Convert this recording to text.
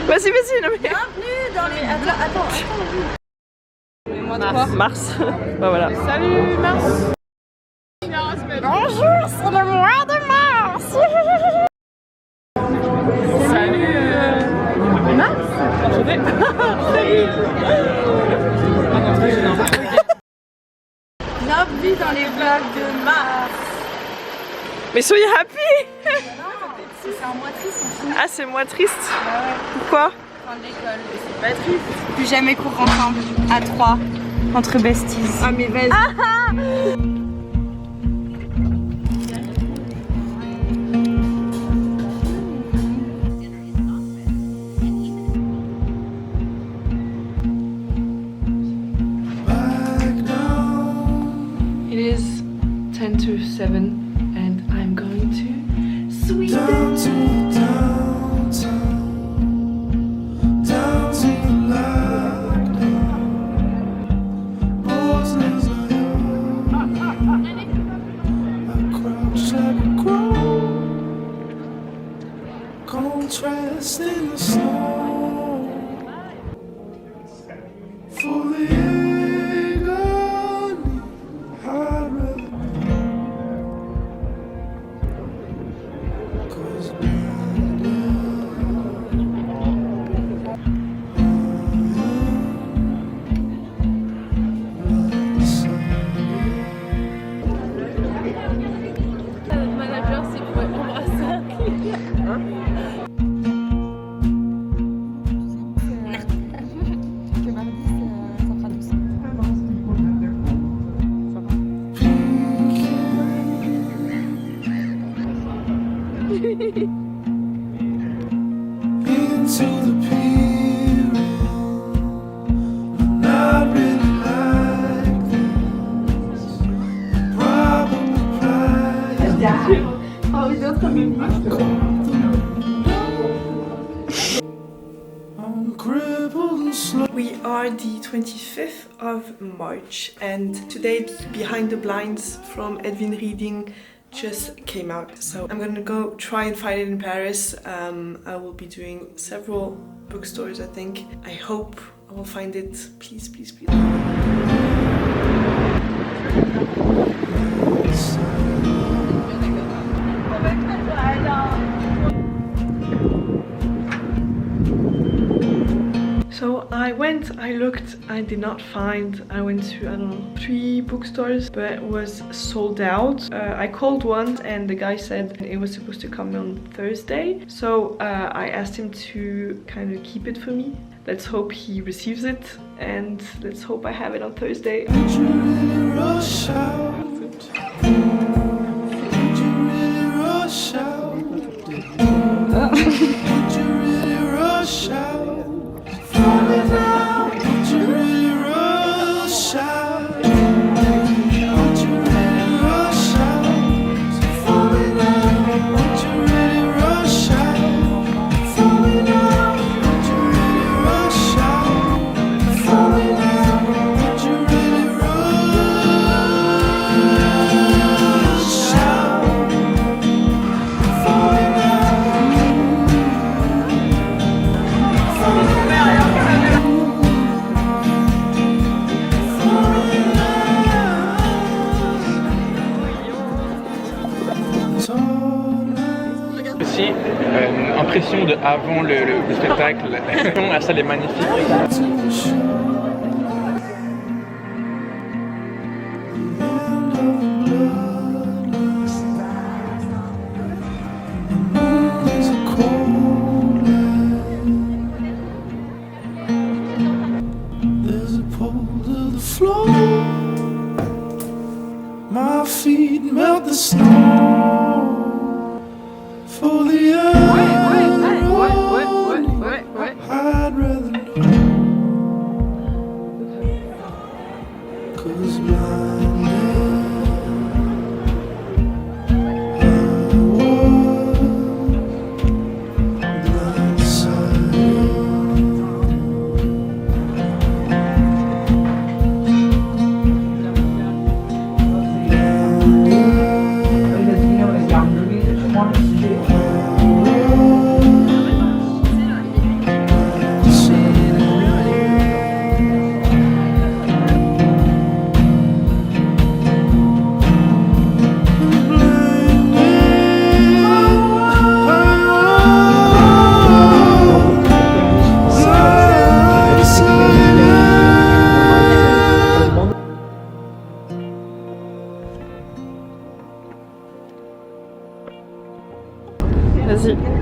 Vas-y, vas-y, non mais... Bienvenue dans les... Attends. Mars. Bah voilà. Salut Mars. Bonjour, c'est le mois de mars. Salut Mars. Salut. Bienvenue dans les vlogs de mars. Mais soyez happy. C'est un mois triste, on finit. Ah, c'est moi triste. Bah ouais, Pourquoi? fin de l'école. C'est pas triste. Plus jamais cours ensemble, à 3, entre besties. Ah mais vas-y. It is 10 to 7 and I'm going to Sweden. Contrast in the snow for the agony I'd rather cause Notre manager s'il pouvait embrasser un client. into the period I'm not really like this probably I'm crippled and slow. We are the 25th of March and today the Behind the Blinds from Edwin Reading just came out. So I'm gonna go try and find it in Paris. I will be doing several bookstores, I think. I hope I will find it. Please, please, please. So I went, I looked, I did not find. I went to, I don't know, 3 bookstores, but it was sold out. I called one and the guy said it was supposed to come on Thursday. So I asked him to kind of keep it for me. Let's hope he receives it and let's hope I have it on Thursday. Did you really rush out? Did you really rush out? Did you really rush out? Falling out. Did you really rush out? Did you really rush out? Falling out. Did you really rush out? Falling out. Did you really rush out? Falling out. Did you really rush out? Falling Aussi, impression de avant le spectacle, la salle est magnifique. There's a pole to the floor. My feet melt the snow for the irony. I'd rather know Vas-y.